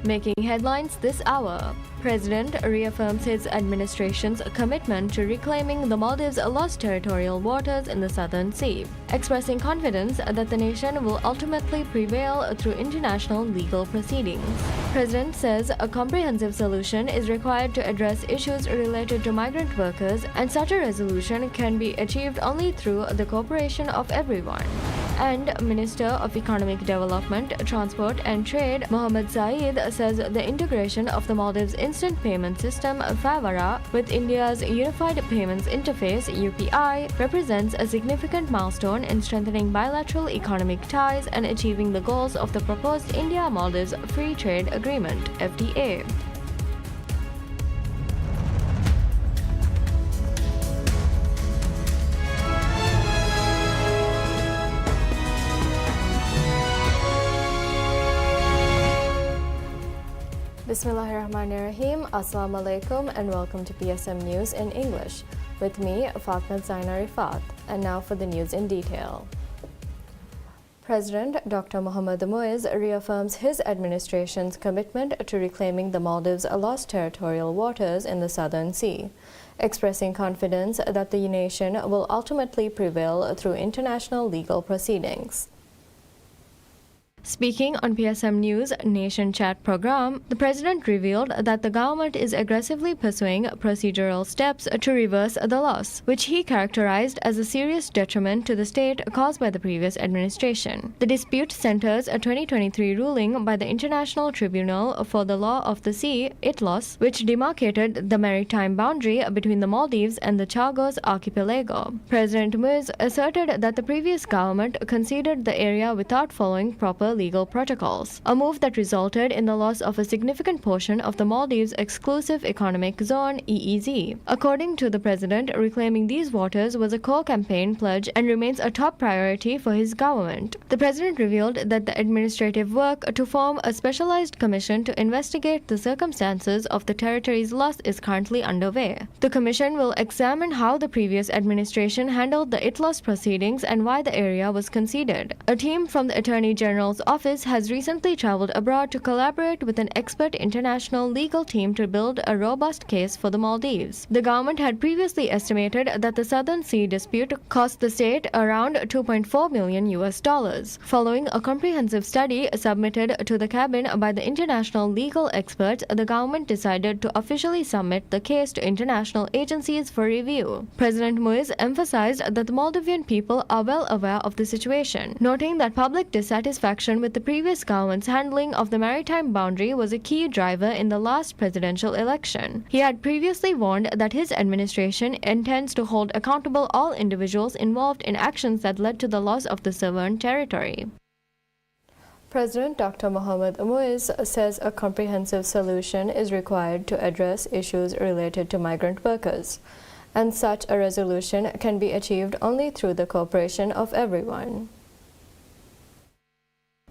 Making headlines this hour. President reaffirms his administration's commitment to reclaiming the Maldives' lost territorial waters in the Southern Sea, expressing confidence that the nation will ultimately prevail through international legal proceedings. President says a comprehensive solution is required to address issues related to migrant workers, and such a resolution can be achieved only through the cooperation of everyone. And Minister of Economic Development, Transport and Trade Mohammed Saeed says the integration of the Maldives Instant Payment System (FAVARA) with India's Unified Payments Interface (UPI) represents a significant milestone in strengthening bilateral economic ties and achieving the goals of the proposed India-Maldives Free Trade Agreement (FTA). Bismillahirrahmanirrahim. Assalamu alaikum and welcome to PSM News in English. With me, Fatma Zaina Rifat. And now for the news in detail. President Dr. Mohamed Muiz reaffirms his administration's commitment to reclaiming the Maldives' lost territorial waters in the Southern Sea, expressing confidence that the nation will ultimately prevail through international legal proceedings. Speaking on PSM News Nation Chat program, the president revealed that the government is aggressively pursuing procedural steps to reverse the loss, which he characterized as a serious detriment to the state caused by the previous administration. The dispute centers a 2023 ruling by the International Tribunal for the Law of the Sea, ITLOS, which demarcated the maritime boundary between the Maldives and the Chagos archipelago. President Muiz asserted that the previous government conceded the area without following proper legal protocols, a move that resulted in the loss of a significant portion of the Maldives' exclusive economic zone (EEZ). According to the president, reclaiming these waters was a core campaign pledge and remains a top priority for his government. The president revealed that the administrative work to form a specialized commission to investigate the circumstances of the territory's loss is currently underway. The commission will examine how the previous administration handled the ITLOS proceedings and why the area was conceded. A team from the Attorney General's office has recently traveled abroad to collaborate with an expert international legal team to build a robust case for the Maldives. The government had previously estimated that the Southern Sea dispute cost the state around $2.4 million. Following a comprehensive study submitted to the cabinet by the international legal experts, the government decided to officially submit the case to international agencies for review. President Muiz emphasized that the Maldivian people are well aware of the situation, noting that public dissatisfaction with the previous government's handling of the maritime boundary was a key driver in the last presidential election. He had previously warned that his administration intends to hold accountable all individuals involved in actions that led to the loss of the sovereign territory. President Dr. Mohamed Muiz says a comprehensive solution is required to address issues related to migrant workers, and such a resolution can be achieved only through the cooperation of everyone.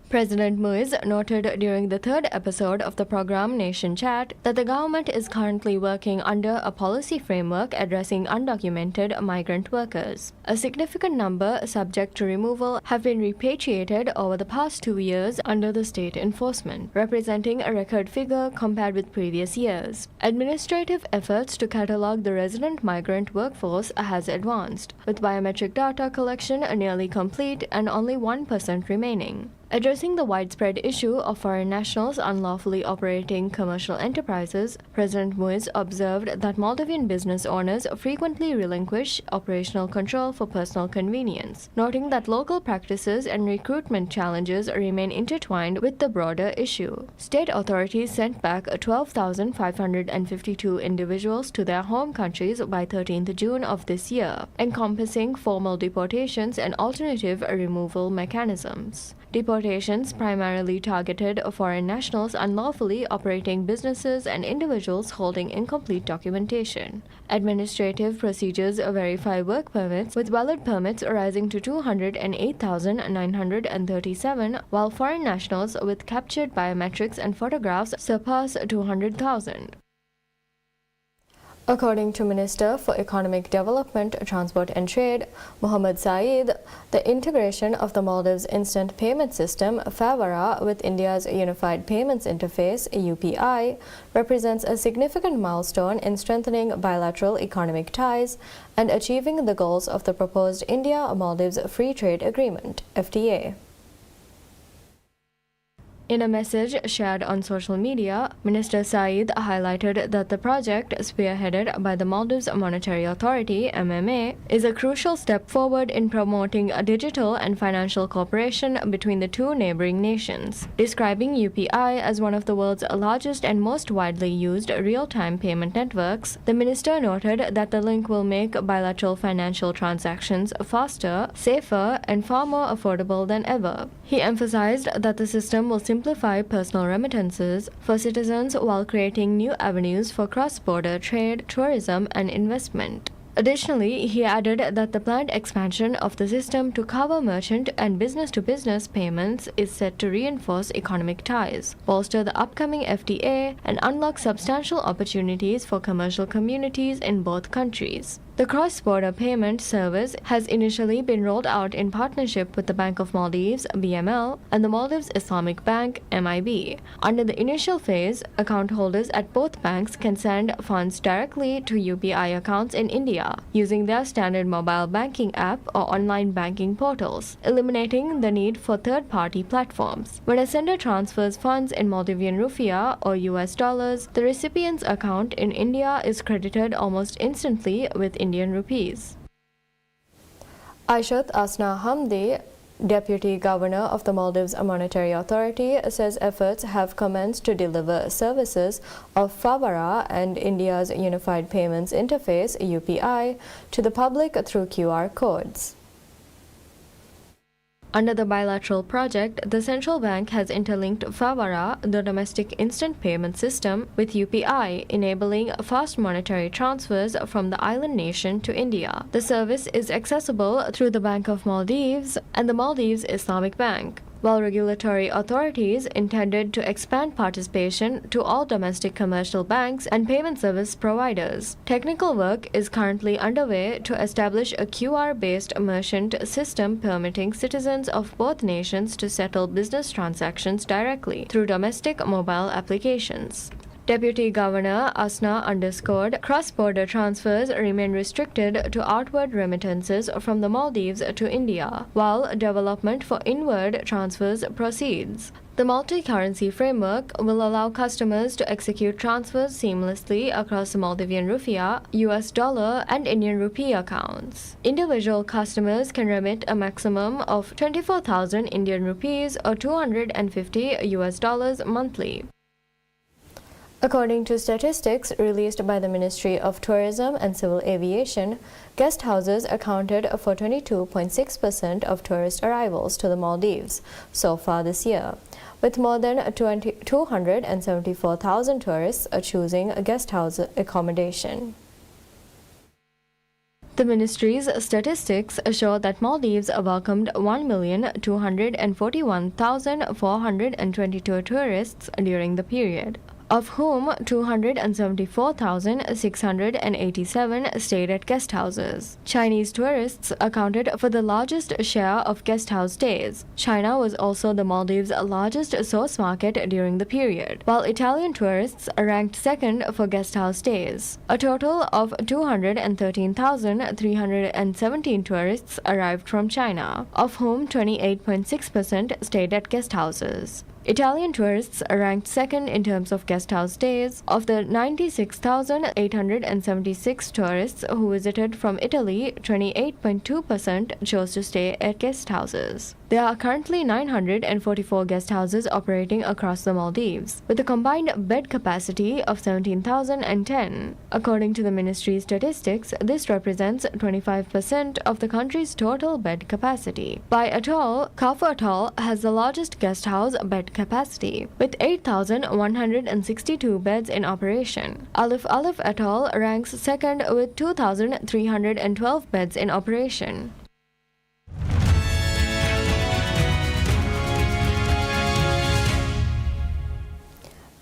President Muiz noted during the third episode of the program Nation Chat that the government is currently working under a policy framework addressing undocumented migrant workers. A significant number subject to removal have been repatriated over the past 2 years under the state enforcement, representing a record figure compared with previous years. Administrative efforts to catalog the resident migrant workforce has advanced, with biometric data collection nearly complete and only 1% remaining. Addressing the widespread issue of foreign nationals unlawfully operating commercial enterprises, President Muiz observed that Maldivian business owners frequently relinquish operational control for personal convenience, noting that local practices and recruitment challenges remain intertwined with the broader issue. State authorities sent back 12,552 individuals to their home countries by 13th June of this year, encompassing formal deportations and alternative removal mechanisms. Deportations primarily targeted foreign nationals unlawfully operating businesses and individuals holding incomplete documentation. Administrative procedures verify work permits, with valid permits rising to 208,937, while foreign nationals with captured biometrics and photographs surpass 200,000. According to Minister for Economic Development, Transport and Trade, Mohammed Saeed, the integration of the Maldives Instant Payment System, FAVARA, with India's Unified Payments Interface, UPI, represents a significant milestone in strengthening bilateral economic ties and achieving the goals of the proposed India-Maldives Free Trade Agreement, FTA. In a message shared on social media, Minister Saeed highlighted that the project, spearheaded by the Maldives Monetary Authority (MMA), is a crucial step forward in promoting a digital and financial cooperation between the two neighboring nations. Describing UPI as one of the world's largest and most widely used real-time payment networks, the minister noted that the link will make bilateral financial transactions faster, safer, and far more affordable than ever. He emphasized that the system will simplify personal remittances for citizens while creating new avenues for cross-border trade, tourism, and investment. Additionally, he added that the planned expansion of the system to cover merchant and business-to-business payments is set to reinforce economic ties, bolster the upcoming FTA, and unlock substantial opportunities for commercial communities in both countries. The cross-border payment service has initially been rolled out in partnership with the Bank of Maldives (BML) and the Maldives Islamic Bank (MIB). Under the initial phase, account holders at both banks can send funds directly to UPI accounts in India using their standard mobile banking app or online banking portals, eliminating the need for third-party platforms. When a sender transfers funds in Maldivian rupiah or US dollars, the recipient's account in India is credited almost instantly with Indian rupees. Aishat Asna Hamdi, Deputy Governor of the Maldives Monetary Authority, says efforts have commenced to deliver services of FAVARA and India's Unified Payments Interface (UPI) to the public through QR codes. Under the bilateral project, the central bank has interlinked FAVARA, the domestic instant payment system, with UPI, enabling fast monetary transfers from the island nation to India. The service is accessible through the Bank of Maldives and the Maldives Islamic Bank, while regulatory authorities intended to expand participation to all domestic commercial banks and payment service providers. Technical work is currently underway to establish a QR-based merchant system permitting citizens of both nations to settle business transactions directly through domestic mobile applications. Deputy Governor Asna underscored cross-border transfers remain restricted to outward remittances from the Maldives to India, while development for inward transfers proceeds. The multi-currency framework will allow customers to execute transfers seamlessly across Maldivian rupiah, US dollar, and Indian rupee accounts. Individual customers can remit a maximum of 24,000 Indian rupees or $250 US monthly. According to statistics released by the Ministry of Tourism and Civil Aviation, guest houses accounted for 22.6% of tourist arrivals to the Maldives so far this year, with more than 274,000 tourists choosing a guest house accommodation. The ministry's statistics show that Maldives welcomed 1,241,422 tourists during the period, of whom 274,687 stayed at guest houses. Chinese tourists accounted for the largest share of guest house stays. China was also the Maldives' largest source market during the period, while Italian tourists ranked second for guest house stays. A total of 213,317 tourists arrived from China, of whom 28.6% stayed at guest houses. Italian tourists ranked second in terms of guest house stays. Of the 96,876 tourists who visited from Italy, 28.2% chose to stay at guest houses. There are currently 944 guest houses operating across the Maldives, with a combined bed capacity of 17,010. According to the ministry's statistics, this represents 25% of the country's total bed capacity. Bai Atoll, Kafu Atoll has the largest guest house bed capacity, with 8,162 beds in operation. Alif Alif Atoll ranks second with 2,312 beds in operation.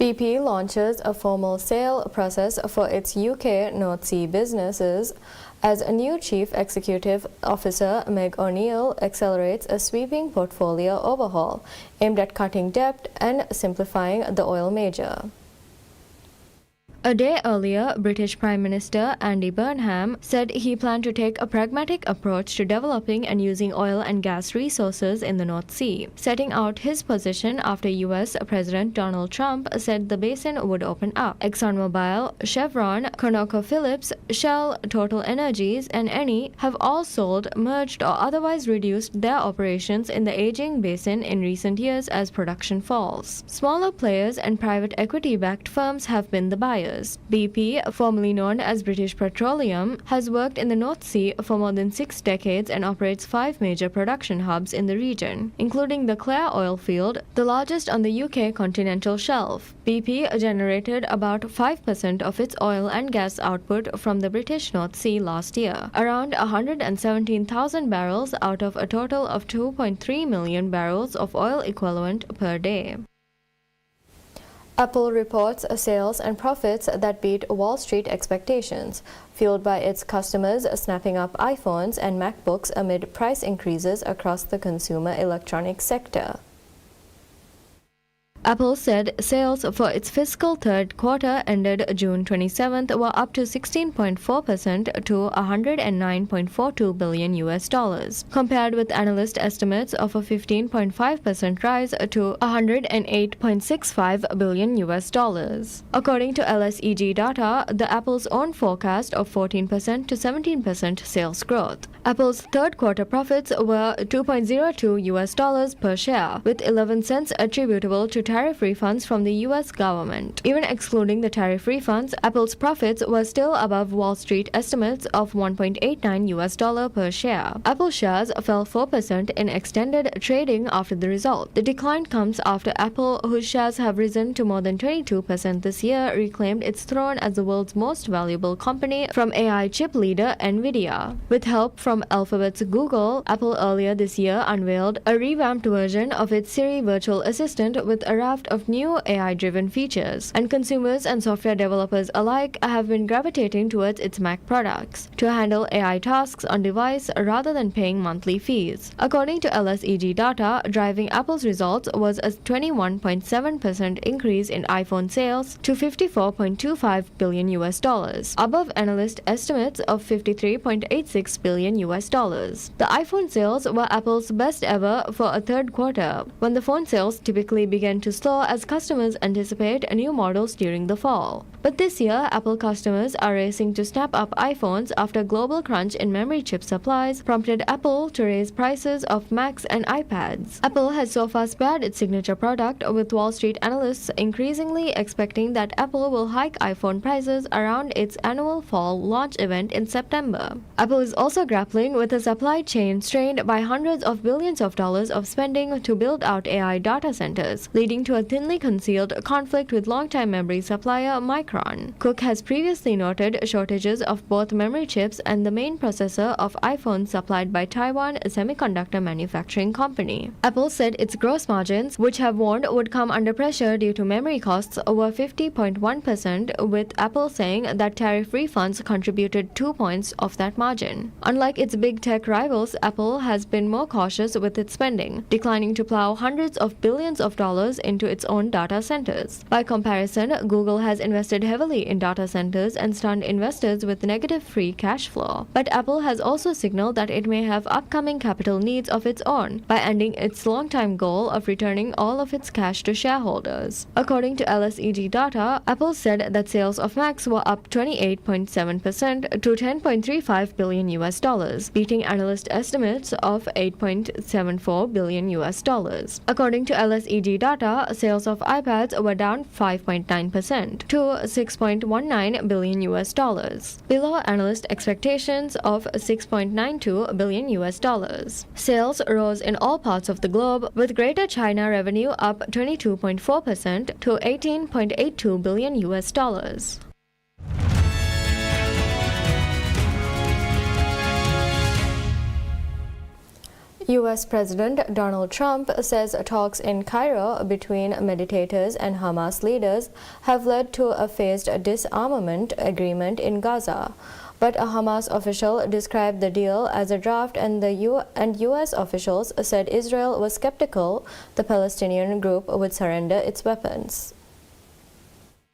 BP launches a formal sale process for its UK North Sea businesses as a new Chief Executive Officer, Meg O'Neill, accelerates a sweeping portfolio overhaul aimed at cutting debt and simplifying the oil major. A day earlier, British Prime Minister Andy Burnham said he planned to take a pragmatic approach to developing and using oil and gas resources in the North Sea, setting out his position after US President Donald Trump said the basin would open up. ExxonMobil, Chevron, ConocoPhillips, Shell, Total Energies, and Eni have all sold, merged, or otherwise reduced their operations in the aging basin in recent years as production falls. Smaller players and private equity-backed firms have been the buyers. BP, formerly known as British Petroleum, has worked in the North Sea for more than 6 decades and operates 5 major production hubs in the region, including the Clare oil field, the largest on the UK continental shelf. BP generated about 5% of its oil and gas output from the British North Sea last year, around 117,000 barrels out of a total of 2.3 million barrels of oil equivalent per day. Apple reports sales and profits that beat Wall Street expectations, fueled by its customers snapping up iPhones and MacBooks amid price increases across the consumer electronics sector. Apple said sales for its fiscal third quarter ended June 27th were up to 16.4% to $109.42 billion, compared with analyst estimates of a 15.5% rise to $108.65 billion. According to LSEG data, the Apple's own forecast of 14% to 17% sales growth. Apple's third quarter profits were $2.02 per share, with 11 cents attributable to tariff refunds from the US government. Even excluding the tariff refunds, Apple's profits were still above Wall Street estimates of $1.89 per share. Apple shares fell 4% in extended trading after the result. The decline comes after Apple, whose shares have risen to more than 22% this year, reclaimed its throne as the world's most valuable company from AI chip leader Nvidia. With help from Alphabet's Google, Apple earlier this year unveiled a revamped version of its Siri virtual assistant with a raft of new AI-driven features, and consumers and software developers alike have been gravitating towards its Mac products to handle AI tasks on device rather than paying monthly fees. According to LSEG data, driving Apple's results was a 21.7% increase in iPhone sales to $54.25 billion, above analyst estimates of $53.86 billion. The iPhone sales were Apple's best ever for a third quarter, when the phone sales typically begin to slow as customers anticipate new models during the fall. But this year, Apple customers are racing to snap up iPhones after global crunch in memory chip supplies prompted Apple to raise prices of Macs and iPads. Apple has so far spared its signature product, with Wall Street analysts increasingly expecting that Apple will hike iPhone prices around its annual fall launch event in September. Apple is also grappling with a supply chain strained by hundreds of billions of dollars of spending to build out AI data centers, leading to a thinly concealed conflict with longtime memory supplier Micron. Cook has previously noted shortages of both memory chips and the main processor of iPhones supplied by Taiwan Semiconductor Manufacturing Company. Apple said its gross margins, which have warned would come under pressure due to memory costs, were 50.1%, with Apple saying that tariff refunds contributed 2 points of that margin. Unlike its big tech rivals, Apple has been more cautious with its spending, declining to plow hundreds of billions of dollars into its own data centers. By comparison, Google has invested heavily in data centers and stunned investors with negative free cash flow. But Apple has also signaled that it may have upcoming capital needs of its own by ending its long-time goal of returning all of its cash to shareholders. According to LSEG data, Apple said that sales of Macs were up 28.7% to $10.35 billion, beating analyst estimates of $8.74 billion. According to LSEG data, sales of iPads were down 5.9% to $6.19 billion, below analyst expectations of $6.92 billion. Sales rose in all parts of the globe, with Greater China revenue up 22.4% to $18.82 billion. U.S. President Donald Trump says talks in Cairo between meditators and Hamas leaders have led to a phased disarmament agreement in Gaza. But a Hamas official described the deal as a draft, and U.S. officials said Israel was skeptical the Palestinian group would surrender its weapons.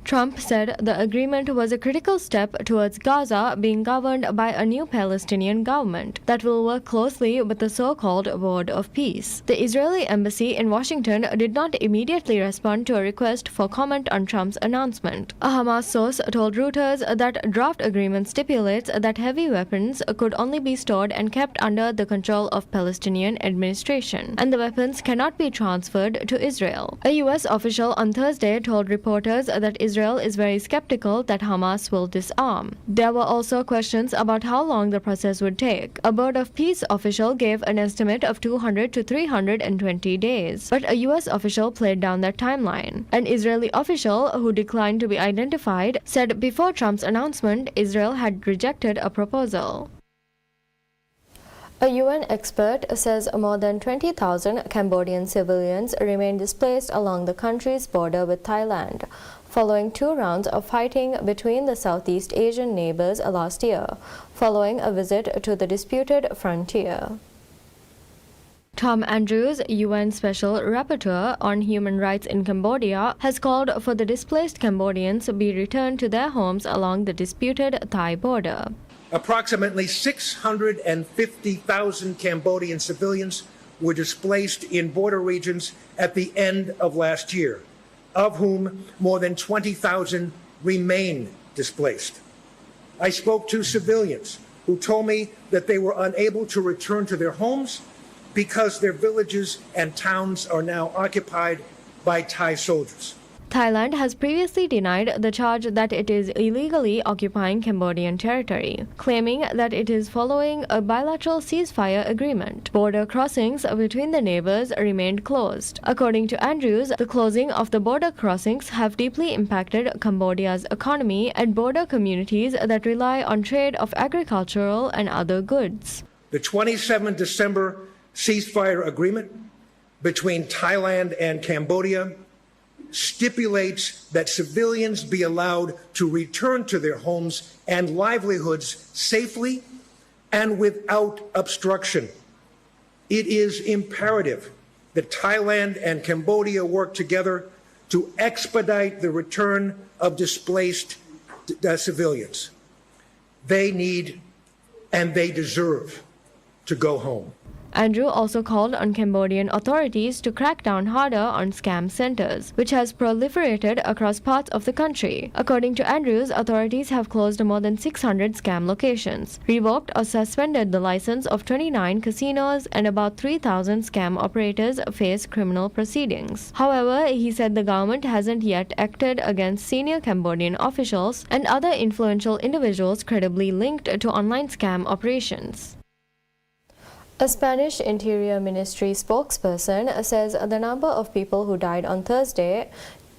Trump said the agreement was a critical step towards Gaza being governed by a new Palestinian government that will work closely with the so-called Board of Peace. The Israeli embassy in Washington did not immediately respond to a request for comment on Trump's announcement. A Hamas source told Reuters that draft agreement stipulates that heavy weapons could only be stored and kept under the control of Palestinian administration, and the weapons cannot be transferred to Israel. A U.S. official on Thursday told reporters that Israel is very skeptical that Hamas will disarm. There were also questions about how long the process would take. A Board of Peace official gave an estimate of 200 to 320 days, but a U.S. official played down that timeline. An Israeli official, who declined to be identified, said before Trump's announcement, Israel had rejected a proposal. A UN expert says more than 20,000 Cambodian civilians remain displaced along the country's border with Thailand, following 2 rounds of fighting between the Southeast Asian neighbors last year, following a visit to the disputed frontier. Tom Andrews, UN Special Rapporteur on Human Rights in Cambodia, has called for the displaced Cambodians to be returned to their homes along the disputed Thai border. Approximately 650,000 Cambodian civilians were displaced in border regions at the end of last year, of whom more than 20,000 remain displaced. I spoke to civilians who told me that they were unable to return to their homes because their villages and towns are now occupied by Thai soldiers. Thailand has previously denied the charge that it is illegally occupying Cambodian territory, claiming that it is following a bilateral ceasefire agreement. Border crossings between the neighbors remained closed. According to Andrews, the closing of the border crossings have deeply impacted Cambodia's economy and border communities that rely on trade of agricultural and other goods. The 27 December ceasefire agreement between Thailand and Cambodia stipulates that civilians be allowed to return to their homes and livelihoods safely and without obstruction. It is imperative that Thailand and Cambodia work together to expedite the return of displaced civilians. They need and they deserve to go home. Andrew also called on Cambodian authorities to crack down harder on scam centers, which has proliferated across parts of the country. According to Andrews, authorities have closed more than 600 scam locations, revoked or suspended the license of 29 casinos, and about 3,000 scam operators face criminal proceedings. However, he said the government hasn't yet acted against senior Cambodian officials and other influential individuals credibly linked to online scam operations. A Spanish Interior Ministry spokesperson says the number of people who died on Thursday,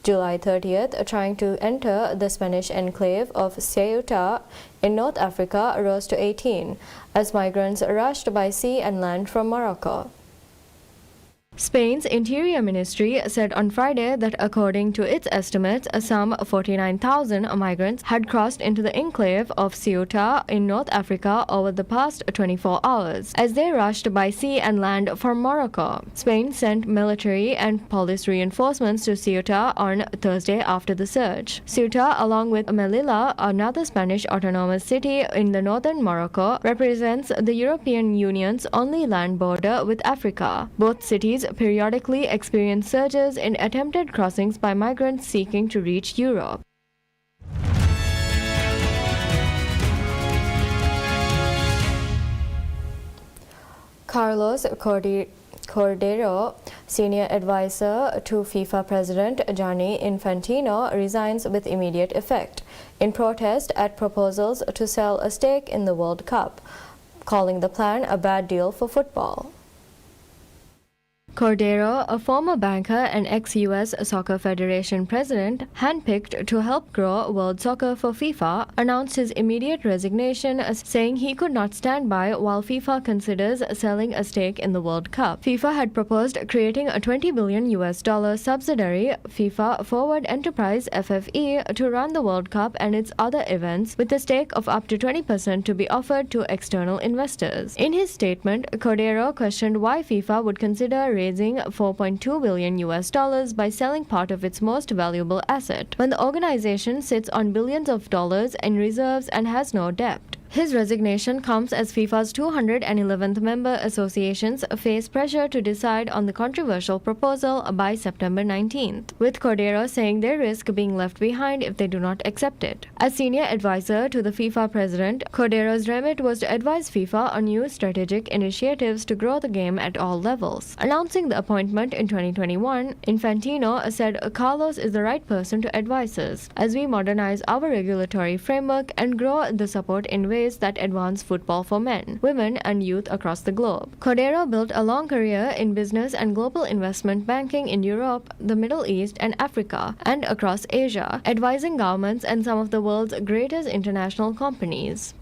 July 30th, trying to enter the Spanish enclave of Ceuta in North Africa rose to 18, as migrants rushed by sea and land from Morocco. Spain's Interior Ministry said on Friday that according to its estimates, some 49,000 migrants had crossed into the enclave of Ceuta in North Africa over the past 24 hours, as they rushed by sea and land from Morocco. Spain sent military and police reinforcements to Ceuta on Thursday after the surge. Ceuta, along with Melilla, another Spanish autonomous city in the northern Morocco, represents the European Union's only land border with Africa. Both cities periodically experience surges in attempted crossings by migrants seeking to reach Europe. Carlos Cordero, senior advisor to FIFA President Gianni Infantino, resigns with immediate effect in protest at proposals to sell a stake in the World Cup, calling the plan a bad deal for football. Cordero, a former banker and ex-US Soccer Federation president, handpicked to help grow world soccer for FIFA, announced his immediate resignation, saying he could not stand by while FIFA considers selling a stake in the World Cup. FIFA had proposed creating a $20 billion subsidiary, FIFA Forward Enterprise (FFE), to run the World Cup and its other events, with a stake of up to 20% to be offered to external investors. In his statement, Cordero questioned why FIFA would consider raising $4.2 billion by selling part of its most valuable asset, when the organization sits on billions of dollars in reserves and has no debt. His resignation comes as FIFA's 211th member associations face pressure to decide on the controversial proposal by September 19th, with Cordero saying they risk being left behind if they do not accept it. As senior advisor to the FIFA president, Cordero's remit was to advise FIFA on new strategic initiatives to grow the game at all levels. Announcing the appointment in 2021, Infantino said Carlos is the right person to advise us as we modernize our regulatory framework and grow the support in ways that advance football for men, women, and youth across the globe. Cordero built a long career in business and global investment banking in Europe, the Middle East, and Africa, and across Asia, advising governments and some of the world's greatest international companies.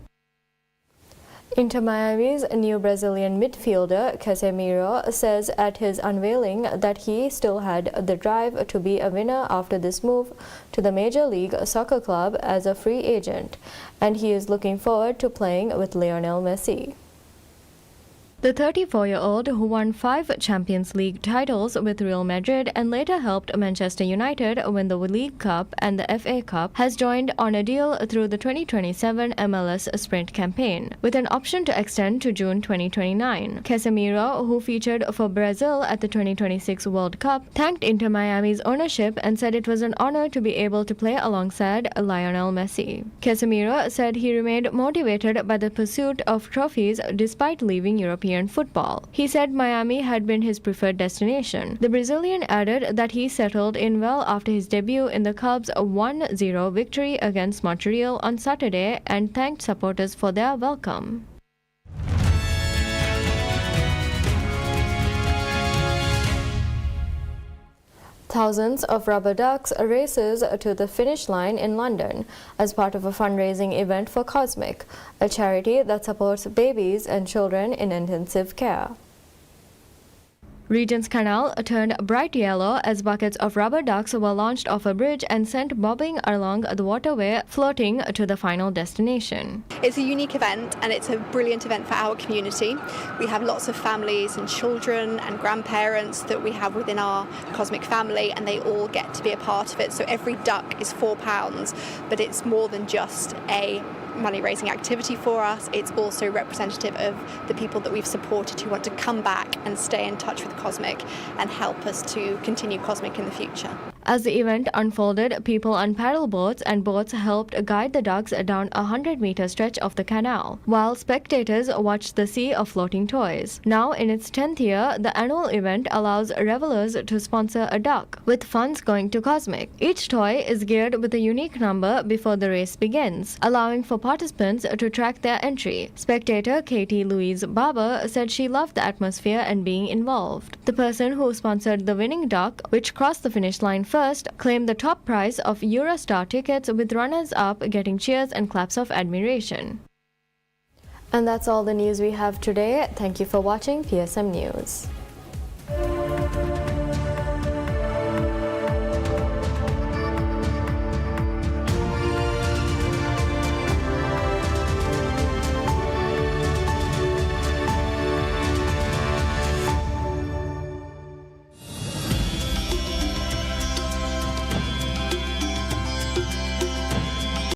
Inter Miami's new Brazilian midfielder Casemiro says at his unveiling that he still had the drive to be a winner after this move to the Major League Soccer club as a free agent, and he is looking forward to playing with Lionel Messi. The 34-year-old, who won 5 Champions League titles with Real Madrid and later helped Manchester United win the League Cup and the FA Cup, has joined on a deal through the 2027 MLS Sprint campaign, with an option to extend to June 2029. Casemiro, who featured for Brazil at the 2026 World Cup, thanked Inter Miami's ownership and said it was an honor to be able to play alongside Lionel Messi. Casemiro said he remained motivated by the pursuit of trophies despite leaving European football. He said Miami had been his preferred destination. The Brazilian added that he settled in well after his debut in the club's 1-0 victory against Montreal on Saturday and thanked supporters for their welcome. Thousands of rubber ducks races to the finish line in London as part of a fundraising event for Cosmic, a charity that supports babies and children in intensive care. Regent's Canal turned bright yellow as buckets of rubber ducks were launched off a bridge and sent bobbing along the waterway, floating to the final destination. It's a unique event and it's a brilliant event for our community. We have lots of families and children and grandparents that we have within our Cosmic family, and they all get to be a part of it. So every duck is £4, but it's more than just a money-raising activity for us. It's also representative of the people that we've supported who want to come back and stay in touch with Cosmic and help us to continue Cosmic in the future. As the event unfolded, people on paddle boats and boats helped guide the ducks down a 100-meter stretch of the canal, while spectators watched the sea of floating toys. Now in its 10th year, the annual event allows revelers to sponsor a duck, with funds going to Cosmic. Each toy is geared with a unique number before the race begins, allowing for participants to track their entry. Spectator Katie Louise Barber said she loved the atmosphere and being involved. The person who sponsored the winning duck, which crossed the finish line first, claimed the top prize of Eurostar tickets, with runners-up getting cheers and claps of admiration. And that's all the news we have today. Thank you for watching PSM News.